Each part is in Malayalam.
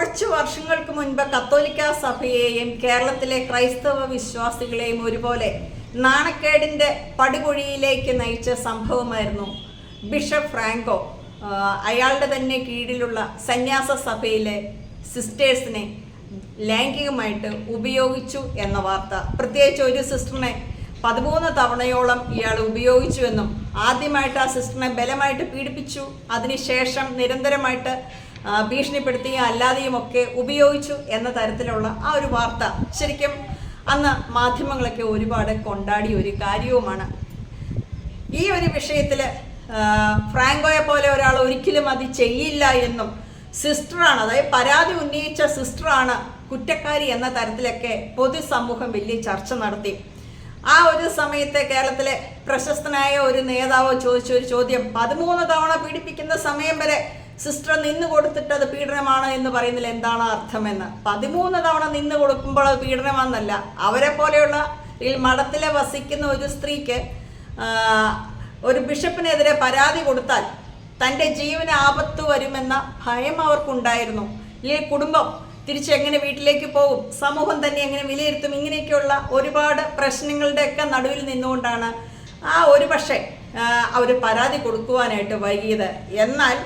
കുറച്ച് വർഷങ്ങൾക്ക് മുൻപ് കത്തോലിക്ക സഭയെയും കേരളത്തിലെ ക്രൈസ്തവ വിശ്വാസികളെയും ഒരുപോലെ നാണക്കേടിൻ്റെ പടുകുഴിയിലേക്ക് നയിച്ച സംഭവമായിരുന്നു ബിഷപ്പ് ഫ്രാങ്കോ അയാളുടെ തന്നെ കീഴിലുള്ള സന്യാസ സഭയിലെ സിസ്റ്റേഴ്സിനെ ലൈംഗികമായിട്ട് ഉപയോഗിച്ചു എന്ന വാർത്ത. പ്രത്യേകിച്ച് ഒരു സിസ്റ്ററിനെ 13 തവണയോളം ഇയാൾ ഉപയോഗിച്ചുവെന്നും ആദ്യമായിട്ട് ആ സിസ്റ്ററിനെ ബലമായിട്ട് പീഡിപ്പിച്ചു, അതിനുശേഷം നിരന്തരമായിട്ട് ഭീഷണിപ്പെടുത്തിയും അല്ലാതെയുമൊക്കെ ഉപയോഗിച്ചു എന്ന തരത്തിലുള്ള ആ ഒരു വാർത്ത ശരിക്കും അന്ന് മാധ്യമങ്ങളൊക്കെ ഒരുപാട് കൊണ്ടാടിയ ഒരു കാര്യവുമാണ്. ഈ ഒരു വിഷയത്തിൽ ഫ്രാങ്കോയെ പോലെ ഒരാൾ ഒരിക്കലും അത് ചെയ്യില്ല എന്നും സിസ്റ്ററാണ്, അതായത് പരാതി ഉന്നയിച്ച സിസ്റ്ററാണ് കുറ്റക്കാരി എന്ന തരത്തിലൊക്കെ പൊതുസമൂഹം വലിയ ചർച്ച നടത്തി. ആ ഒരു സമയത്ത് കേരളത്തിലെ പ്രശസ്തനായ ഒരു നേതാവ് ചോദിച്ച ഒരു ചോദ്യം, 13 തവണ പീഡിപ്പിക്കുന്ന സമയം വരെ സിസ്റ്റർ നിന്ന് കൊടുത്തിട്ട് അത് പീഡനമാണ് എന്ന് പറയുന്നതിൽ എന്താണ് അർത്ഥമെന്ന്. 13 തവണ നിന്ന് കൊടുക്കുമ്പോൾ അത് പീഡനമാണെന്നല്ല. അവരെ പോലെയുള്ള ഈ മഠത്തിൽ വസിക്കുന്ന ഒരു സ്ത്രീക്ക് ഒരു ബിഷപ്പിനെതിരെ പരാതി കൊടുത്താൽ തൻ്റെ ജീവന് ആപത്ത് വരുമെന്ന ഭയം അവർക്കുണ്ടായിരുന്നു. ഈ കുടുംബം തിരിച്ചെങ്ങനെ വീട്ടിലേക്ക് പോകും, സമൂഹം തന്നെ എങ്ങനെ വിലയിരുത്തും, ഇങ്ങനെയൊക്കെയുള്ള ഒരുപാട് പ്രശ്നങ്ങളുടെയൊക്കെ നടുവിൽ നിന്നുകൊണ്ടാണ് ഒരു പക്ഷേ അവർ പരാതി കൊടുക്കുവാനായിട്ട് വൈകിയത്. എന്നാൽ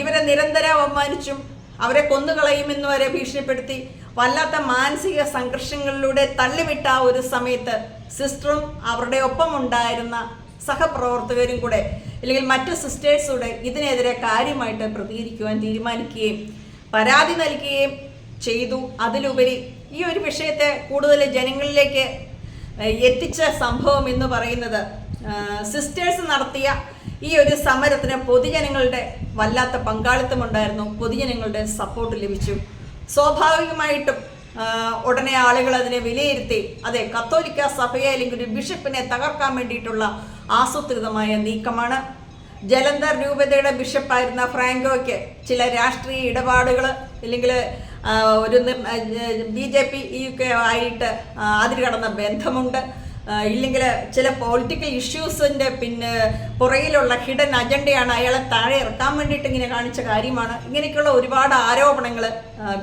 ഇവരെ നിരന്തരം അവമാനിച്ചും അവരെ കൊന്നുകളയുമെന്ന് വരെ ഭീഷണിപ്പെടുത്തി വല്ലാത്ത മാനസിക സംഘർഷങ്ങളിലൂടെ തള്ളിവിട്ട ആ ഒരു സമയത്ത് സിസ്റ്ററും അവരുടെ ഒപ്പം ഉണ്ടായിരുന്ന സഹപ്രവർത്തകരും കൂടെ അല്ലെങ്കിൽ മറ്റ് സിസ്റ്റേഴ്സൂടെ ഇതിനെതിരെ കാര്യമായിട്ട് പ്രതികരിക്കുവാൻ തീരുമാനിക്കുകയും പരാതി നൽകുകയും ചെയ്തു. അതിലുപരി ഈ ഒരു വിഷയത്തെ കൂടുതൽ ജനങ്ങളിലേക്ക് എത്തിച്ച സംഭവം എന്ന് പറയുന്നത് സിസ്റ്റേഴ്സ് നടത്തിയ ഈ ഒരു സമരത്തിന് പൊതുജനങ്ങളുടെ വല്ലാത്ത പങ്കാളിത്തമുണ്ടായിരുന്നു, പൊതുജനങ്ങളുടെ സപ്പോർട്ട് ലഭിച്ചു. സ്വാഭാവികമായിട്ടും ഉടനെ ആളുകൾ അതിനെ വിലയിരുത്തി അതെ കത്തോലിക്ക സഭയെ അല്ലെങ്കിൽ ഒരു ബിഷപ്പിനെ തകർക്കാൻ വേണ്ടിയിട്ടുള്ള ആസൂത്രിതമായ നീക്കമാണ്. ജലന്ധർ രൂപതയുടെ ബിഷപ്പായിരുന്ന ഫ്രാങ്കോയ്ക്ക് ചില രാഷ്ട്രീയ ഇടപാടുകൾ അല്ലെങ്കിൽ ഒരു BJP ആയിട്ട് അതിര് കടന്ന ബന്ധമുണ്ട്, ഇല്ലെങ്കിൽ ചില പൊളിറ്റിക്കൽ ഇഷ്യൂസിൻ്റെ പുറകിലുള്ള ഹിഡൻ അജണ്ടയാണ് അയാളെ താഴെ ഇറക്കാൻ വേണ്ടിയിട്ട് ഇങ്ങനെ കാണിച്ച കാര്യമാണ്. ഇങ്ങനെയൊക്കെയുള്ള ഒരുപാട് ആരോപണങ്ങൾ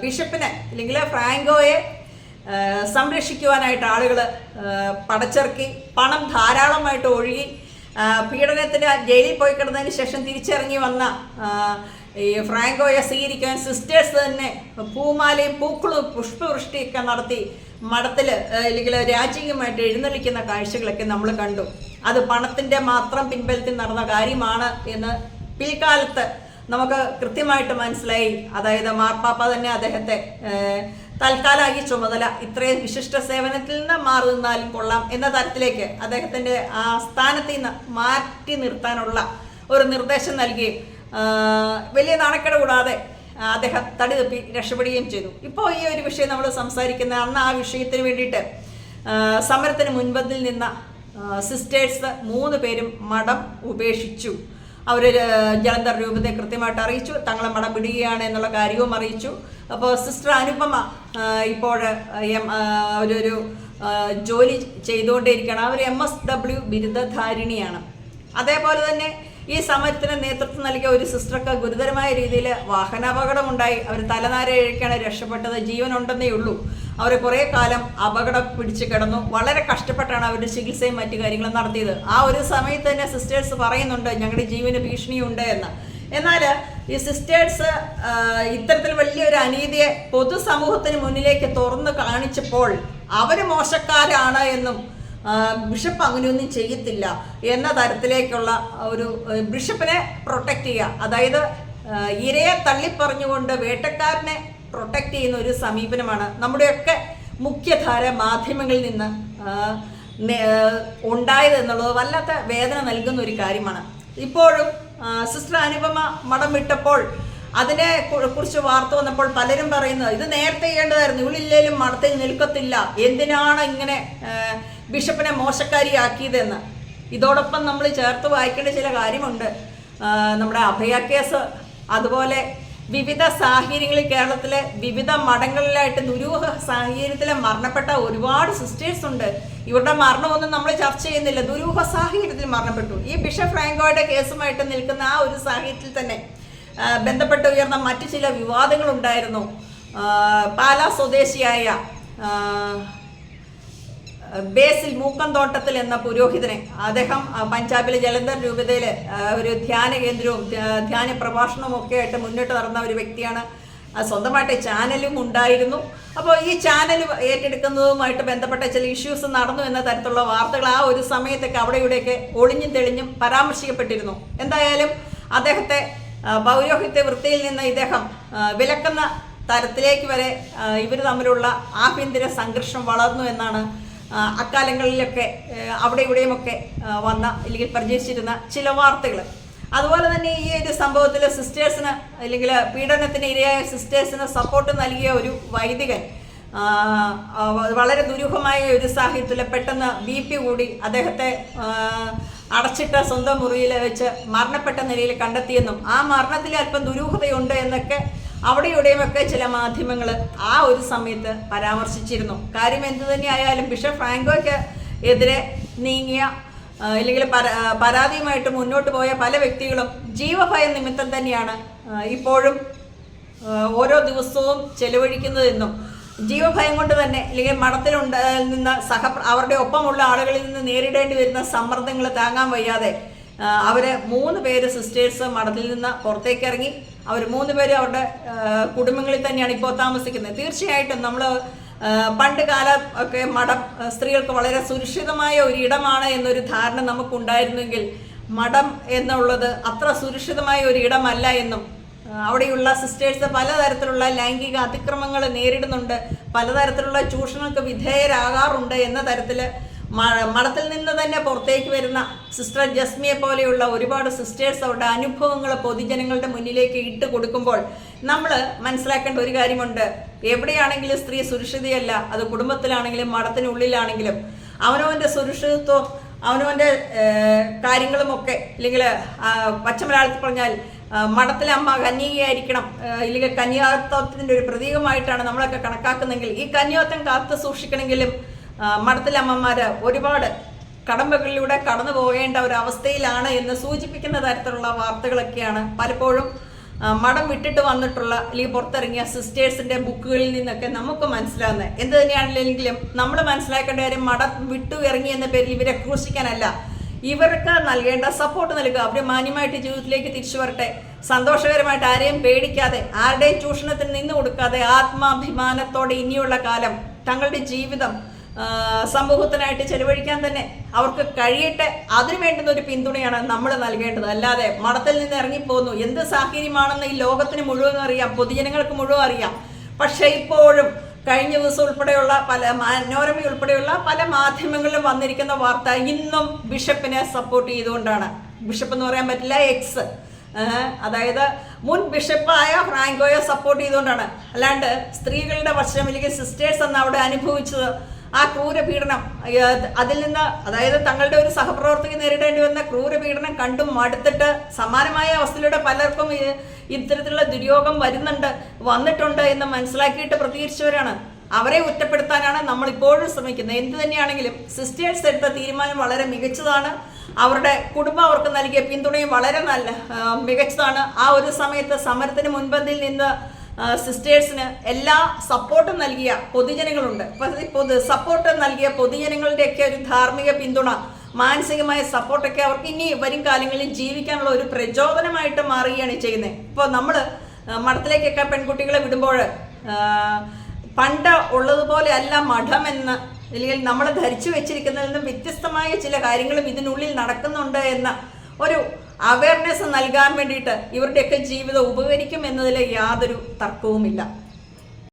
ബിഷപ്പിനെ അല്ലെങ്കിൽ ഫ്രാങ്കോയെ സംരക്ഷിക്കുവാനായിട്ട് ആളുകൾ പടച്ചിറക്കി, പണം ധാരാളമായിട്ട് ഒഴുകി, പീഡനത്തിന് ജയിലിൽ പോയി കിടന്നതിന് ശേഷം തിരിച്ചിറങ്ങി വന്ന ഈ ഫ്രാങ്കോയെ സ്വീകരിക്കാൻ സിസ്റ്റേഴ്സ് തന്നെ പൂമാലയും പൂക്കളും പുഷ്പവൃഷ്ടിയൊക്കെ നടത്തി മഠത്തിൽ അല്ലെങ്കിൽ രാജകീയമായിട്ട് എഴുന്നള്ളിക്കുന്ന കാഴ്ചകളൊക്കെ നമ്മൾ കണ്ടു. അത് പണത്തിൻ്റെ മാത്രം പിൻബലത്തിൽ നടന്ന കാര്യമാണ് എന്ന് പിൽക്കാലത്ത് നമുക്ക് കൃത്യമായിട്ട് മനസ്സിലായി. അതായത് മാർപ്പാപ്പ തന്നെ അദ്ദേഹത്തെ തൽക്കാലം ഈ ചുമതല ഇത്രയും വിശിഷ്ട സേവനത്തിൽ നിന്ന് മാറി നിന്നാലും കൊള്ളാം എന്ന തരത്തിലേക്ക് അദ്ദേഹത്തിൻ്റെ ആ സ്ഥാനത്ത് നിന്ന് മാറ്റി നിർത്താനുള്ള ഒരു നിർദ്ദേശം നൽകുകയും വലിയ നാണക്കേട് കൂടാതെ അദ്ദേഹം തടി തപ്പി രക്ഷപ്പെടുകയും ചെയ്തു. ഇപ്പോൾ ഈ ഒരു വിഷയം നമ്മൾ സംസാരിക്കുന്ന അന്ന് ആ വിഷയത്തിന് വേണ്ടിയിട്ട് സമരത്തിന് മുൻപന്തിൽ നിന്ന സിസ്റ്റേഴ്സ് 3 പേരും മഠം ഉപേക്ഷിച്ചു. അവർ ജലന്ധർ രൂപതയെ കൃത്യമായിട്ട് അറിയിച്ചു, തങ്ങളെ മഠം വിടുകയാണ് എന്നുള്ള കാര്യവും അറിയിച്ചു. അപ്പോൾ സിസ്റ്റർ അനുപമ ഇപ്പോൾ ഒരു ജോലി ചെയ്തുകൊണ്ടേയിരിക്കുകയാണ്. അവർ MSW ബിരുദധാരിണിയാണ്. അതേപോലെ തന്നെ ഈ സമരത്തിന് നേതൃത്വം നൽകിയ ഒരു സിസ്റ്റർക്ക് ഗുരുതരമായ രീതിയിൽ വാഹനാപകടമുണ്ടായി. അവർ തലനാരിഴക്കാണ് രക്ഷപ്പെട്ടത്, ജീവനുണ്ടെന്നേ ഉള്ളൂ. അവർ കുറേ കാലം അപകടം പിടിച്ച് കിടന്നു. വളരെ കഷ്ടപ്പെട്ടാണ് അവരുടെ ചികിത്സയും മറ്റു കാര്യങ്ങളും നടത്തിയത്. ആ ഒരു സമയത്ത് തന്നെ സിസ്റ്റേഴ്സ് പറയുന്നുണ്ട് ഞങ്ങളുടെ ജീവന് ഭീഷണിയുണ്ട് എന്ന്. എന്നാൽ ഈ സിസ്റ്റേഴ്സ് ഇത്തരത്തിൽ വലിയൊരു അനീതിയെ പൊതുസമൂഹത്തിന് മുന്നിലേക്ക് തുറന്നു കാണിച്ചപ്പോൾ അവർ മോശക്കാരാണ് എന്നും ബിഷപ്പ് അങ്ങനെയൊന്നും ചെയ്യത്തില്ല എന്ന തരത്തിലേക്കുള്ള ഒരു ബിഷപ്പിനെ പ്രൊട്ടക്റ്റ് ചെയ്യുക, അതായത് ഇരയെ തള്ളിപ്പറഞ്ഞുകൊണ്ട് വേട്ടക്കാരനെ പ്രൊട്ടക്റ്റ് ചെയ്യുന്ന ഒരു സമീപനമാണ് നമ്മുടെയൊക്കെ മുഖ്യധാര മാധ്യമങ്ങളിൽ നിന്ന് ഉണ്ടായത് എന്നുള്ളത് വല്ലാത്ത വേദന നൽകുന്ന ഒരു കാര്യമാണ്. ഇപ്പോഴും സിസ്റ്റർ അനുപമ മഠം വിട്ടപ്പോൾ അതിനെ കുറിച്ച് വാർത്ത വന്നപ്പോൾ പലരും പറയുന്നത് ഇത് നേരത്തെ ചെയ്യേണ്ടതായിരുന്നു, ഇവളില്ലേലും മഠത്തിൽ നിൽക്കത്തില്ല, എന്തിനാണ് ഇങ്ങനെ ബിഷപ്പിനെ മോശക്കാരിയാക്കിയതെന്ന്. ഇതോടൊപ്പം നമ്മൾ ചേർത്ത് വായിക്കേണ്ട ചില കാര്യമുണ്ട്. നമ്മുടെ അഭയ കേസ്, അതുപോലെ വിവിധ സാഹചര്യങ്ങളിൽ കേരളത്തിലെ വിവിധ മഠങ്ങളിലായിട്ട് ദുരൂഹ സാഹചര്യത്തിൽ മരണപ്പെട്ട ഒരുപാട് സിസ്റ്റേഴ്സ് ഉണ്ട്. ഇവരുടെ മരണമൊന്നും നമ്മൾ ചർച്ച ചെയ്യുന്നില്ല, ദുരൂഹ സാഹചര്യത്തിൽ മരണപ്പെട്ടു. ഈ ബിഷപ്പ് ഫ്രാങ്കോയുടെ കേസുമായിട്ട് നിൽക്കുന്ന ആ ഒരു സാഹചര്യത്തിൽ തന്നെ ബന്ധപ്പെട്ട് ഉയർന്ന മറ്റു ചില വിവാദങ്ങളുണ്ടായിരുന്നു. പാലാ സ്വദേശിയായ ബേസിൽ മൂക്കന്തോട്ടത്തിൽ എന്ന പുരോഹിതനെ, അദ്ദേഹം പഞ്ചാബിലെ ജലന്ധർ രൂപതയിൽ ഒരു ധ്യാന കേന്ദ്രവും ധ്യാന പ്രഭാഷണവും ഒക്കെ ആയിട്ട് മുന്നോട്ട് നടന്ന ഒരു വ്യക്തിയാണ്. സ്വന്തമായിട്ട് ചാനലും ഉണ്ടായിരുന്നു. അപ്പോൾ ഈ ചാനൽ ഏറ്റെടുക്കുന്നതുമായിട്ട് ബന്ധപ്പെട്ട ചില ഇഷ്യൂസ് നടന്നു എന്ന തരത്തിലുള്ള വാർത്തകൾ ആ ഒരു സമയത്തൊക്കെ അവിടെ ഇവിടെയൊക്കെ ഒളിഞ്ഞും തെളിഞ്ഞും പരാമർശിക്കപ്പെട്ടിരുന്നു. എന്തായാലും അദ്ദേഹത്തെ പൗരോഹിത്യ വൃത്തിയിൽ നിന്ന് ഇദ്ദേഹം വിലക്കുന്ന തരത്തിലേക്ക് വരെ ഇവർ തമ്മിലുള്ള ആഭ്യന്തര സംഘർഷം വളർന്നു എന്നാണ് അക്കാലങ്ങളിലൊക്കെ അവിടെ ഇവിടെയുമൊക്കെ വന്ന അല്ലെങ്കിൽ പ്രചരിച്ചിരുന്ന ചില വാർത്തകൾ. അതുപോലെ തന്നെ ഈ ഒരു സംഭവത്തിൽ സിസ്റ്റേഴ്സിന് അല്ലെങ്കിൽ പീഡനത്തിന് ഇരയായ സിസ്റ്റേഴ്സിന് സപ്പോർട്ട് നൽകിയ ഒരു വൈദികൻ വളരെ ദുരൂഹമായ ഒരു സാഹചര്യത്തിൽ പെട്ടെന്ന് BP കൂടി അദ്ദേഹത്തെ അടച്ചിട്ട സ്വന്തം മുറിയിൽ വെച്ച് മരണപ്പെട്ട നിലയിൽ കണ്ടെത്തിയെന്നും ആ മരണത്തിൽ അല്പം ദുരൂഹതയുണ്ട് എന്നൊക്കെ അവിടെ ഇവിടെയുമൊക്കെ ചില മാധ്യമങ്ങൾ ആ ഒരു സമയത്ത് പരാമർശിച്ചിരുന്നു. കാര്യം എന്തു തന്നെയായാലും ബിഷപ്പ് ഫ്രാങ്കോയ്ക്ക് എതിരെ നീങ്ങിയ അല്ലെങ്കിൽ പരാതിയുമായിട്ട് മുന്നോട്ട് പോയ പല വ്യക്തികളും ജീവഭയം നിമിത്തം തന്നെയാണ് ഇപ്പോഴും ഓരോ ദിവസവും ചെലവഴിക്കുന്നതെന്നും ജീവഭയം കൊണ്ട് തന്നെ അല്ലെങ്കിൽ മഠത്തിലുണ്ട് നിന്ന് അവരുടെ ഒപ്പമുള്ള ആളുകളിൽ നിന്ന് നേരിടേണ്ടി വരുന്ന സമ്മർദ്ദങ്ങൾ താങ്ങാൻ വയ്യാതെ അവർ 3 പേര് സിസ്റ്റേഴ്സ് മഠത്തിൽ നിന്ന് പുറത്തേക്ക് ഇറങ്ങി. അവർ 3 പേര് അവരുടെ കുടുംബങ്ങളിൽ തന്നെയാണ് ഇപ്പോൾ താമസിക്കുന്നത്. തീർച്ചയായിട്ടും നമ്മൾ പണ്ട് കാലം ഒക്കെ മഠം സ്ത്രീകൾക്ക് വളരെ സുരക്ഷിതമായ ഒരു ഇടമാണ് എന്നൊരു ധാരണ നമുക്കുണ്ടായിരുന്നെങ്കിൽ മഠം എന്നുള്ളത് അത്ര സുരക്ഷിതമായ ഒരു ഇടമല്ല എന്നും അവിടെയുള്ള സിസ്റ്റേഴ്സ് പലതരത്തിലുള്ള ലൈംഗിക അതിക്രമങ്ങൾ നേരിടുന്നുണ്ട്, പലതരത്തിലുള്ള ചൂഷണങ്ങൾക്ക് വിധേയരാകാറുണ്ട് എന്ന തരത്തിൽ മഠത്തിൽ നിന്ന് തന്നെ പുറത്തേക്ക് വരുന്ന സിസ്റ്റർ ജസ്മിയെ പോലെയുള്ള ഒരുപാട് സിസ്റ്റേഴ്സ് അവരുടെ അനുഭവങ്ങൾ പൊതുജനങ്ങളുടെ മുന്നിലേക്ക് ഇട്ട് കൊടുക്കുമ്പോൾ നമ്മൾ മനസ്സിലാക്കേണ്ട ഒരു കാര്യമുണ്ട്. എവിടെയാണെങ്കിലും സ്ത്രീ സുരക്ഷിതയല്ല, അത് കുടുംബത്തിലാണെങ്കിലും മഠത്തിനുള്ളിലാണെങ്കിലും അവനവൻ്റെ സുരക്ഷിതത്വം അവനവൻ്റെ കാര്യങ്ങളുമൊക്കെ അല്ലെങ്കിൽ പച്ചമലയാളത്തിൽ പറഞ്ഞാൽ മഠത്തിലെ അമ്മ കന്യകയായിരിക്കണം, ഇല്ലെങ്കിൽ കന്യാത്വത്തിൻ്റെ ഒരു പ്രതീകമായിട്ടാണ് നമ്മളൊക്കെ കണക്കാക്കുന്നെങ്കിൽ ഈ കന്യാത്വം കാത്തു സൂക്ഷിക്കണമെങ്കിലും മഠത്തിലെ അമ്മമാർ ഒരുപാട് കടമ്പകളിലൂടെ കടന്നു പോകേണ്ട ഒരു അവസ്ഥയിലാണ് എന്ന് സൂചിപ്പിക്കുന്ന തരത്തിലുള്ള വാർത്തകളൊക്കെയാണ് പലപ്പോഴും മഠം വിട്ടിട്ട് വന്നിട്ടുള്ള അല്ലെങ്കിൽ പുറത്തിറങ്ങിയ സിസ്റ്റേഴ്സിൻ്റെ ബുക്കുകളിൽ നിന്നൊക്കെ നമുക്ക് മനസ്സിലാകുന്നത്. എന്ത് തന്നെയാണെങ്കിലും നമ്മൾ മനസ്സിലാക്കേണ്ട കാര്യം മഠം വിട്ടു ഇറങ്ങി എന്ന പേരിൽ ഇവരെ ക്രൂശിക്കാനല്ല, ഇവർക്ക് നൽകേണ്ട സപ്പോർട്ട് നൽകുക. അവർ മാന്യമായിട്ട് ജീവിതത്തിലേക്ക് തിരിച്ചു വരട്ടെ, സന്തോഷകരമായിട്ട് ആരെയും പേടിക്കാതെ ആരുടെയും ചൂഷണത്തിന് നിന്ന് കൊടുക്കാതെ ആത്മാഭിമാനത്തോടെ ഇനിയുള്ള കാലം തങ്ങളുടെ ജീവിതം സമൂഹത്തിനായിട്ട് ചെലവഴിക്കാൻ തന്നെ അവർക്ക് കഴിയട്ടെ. അതിനു വേണ്ടുന്ന ഒരു പിന്തുണയാണ് നമ്മൾ നൽകേണ്ടത്. അല്ലാതെ മഠത്തിൽ നിന്ന് ഇറങ്ങിപ്പോകുന്നു എന്ത് സാഹചര്യമാണെന്ന് ഈ ലോകത്തിന് മുഴുവൻ അറിയാം, പൊതുജനങ്ങൾക്ക് മുഴുവൻ അറിയാം. പക്ഷേ ഇപ്പോഴും കഴിഞ്ഞ ദിവസം ഉൾപ്പെടെയുള്ള മനോരമ ഉൾപ്പെടെയുള്ള പല മാധ്യമങ്ങളിലും വന്നിരിക്കുന്ന വാർത്ത ഇന്നും ബിഷപ്പിനെ സപ്പോർട്ട് ചെയ്തുകൊണ്ടാണ്. ബിഷപ്പ് എന്ന് പറയാൻ പറ്റില്ല, എക്സ്, അതായത് മുൻ ബിഷപ്പായ ഫ്രാങ്കോയെ സപ്പോർട്ട് ചെയ്തുകൊണ്ടാണ്. അല്ലാണ്ട് സ്ത്രീകളുടെ വശം അല്ലെങ്കിൽ സിസ്റ്റേഴ്സ് എന്ന് അവിടെ അനുഭവിച്ചത് ആ ക്രൂരപീഡനം, അതിൽ നിന്ന് അതായത് തങ്ങളുടെ ഒരു സഹപ്രവർത്തകൻ നേരിടേണ്ടി വന്ന ക്രൂരപീഡനം കണ്ടും മടുത്തിട്ട് സമാനമായ അവസ്ഥയിലൂടെ പലർക്കും ഇത്തരത്തിലുള്ള ദുര്യോഗം വന്നിട്ടുണ്ട് എന്ന് മനസ്സിലാക്കിയിട്ട് പ്രതികരിച്ചവരാണ്. അവരെ കുറ്റപ്പെടുത്താനാണ് നമ്മൾ ഇപ്പോഴും ശ്രമിക്കുന്നത്. എന്തു തന്നെയാണെങ്കിലും സിസ്റ്റേഴ്സ് എടുത്ത തീരുമാനം വളരെ മികച്ചതാണ്. അവരുടെ കുടുംബം അവർക്ക് നൽകിയ പിന്തുണയും വളരെ മികച്ചതാണ്. ആ ഒരു സമയത്ത് സമരത്തിന് മുൻപന്തിയിൽ നിന്ന് സിസ്റ്റേഴ്സിന് എല്ലാ സപ്പോർട്ടും നൽകിയ പൊതുജനങ്ങളുണ്ട്. സപ്പോർട്ട് നൽകിയ പൊതുജനങ്ങളുടെയൊക്കെ ഒരു ധാർമ്മിക പിന്തുണ, മാനസികമായ സപ്പോർട്ടൊക്കെ അവർക്ക് ഇനി വരും കാലങ്ങളിൽ ജീവിക്കാനുള്ള ഒരു പ്രചോദനമായിട്ട് മാറുകയാണ് ചെയ്യുന്നത്. ഇപ്പോൾ നമ്മൾ മഠത്തിലേക്കൊക്കെ പെൺകുട്ടികളെ വിടുമ്പോൾ പണ്ട് ഉള്ളതുപോലെ അല്ല മഠമെന്ന്, അല്ലെങ്കിൽ നമ്മൾ ധരിച്ചു വെച്ചിരിക്കുന്നതിൽ നിന്നും വ്യത്യസ്തമായ ചില കാര്യങ്ങളും ഇതിനുള്ളിൽ നടക്കുന്നുണ്ട് എന്ന ഒരു അവയർനെസ് നൽകാൻ വേണ്ടിയിട്ട് ഇവരുടെയൊക്കെ ജീവിതം ഉപകരിക്കും എന്നതിൽ യാതൊരു തർക്കവുമില്ല.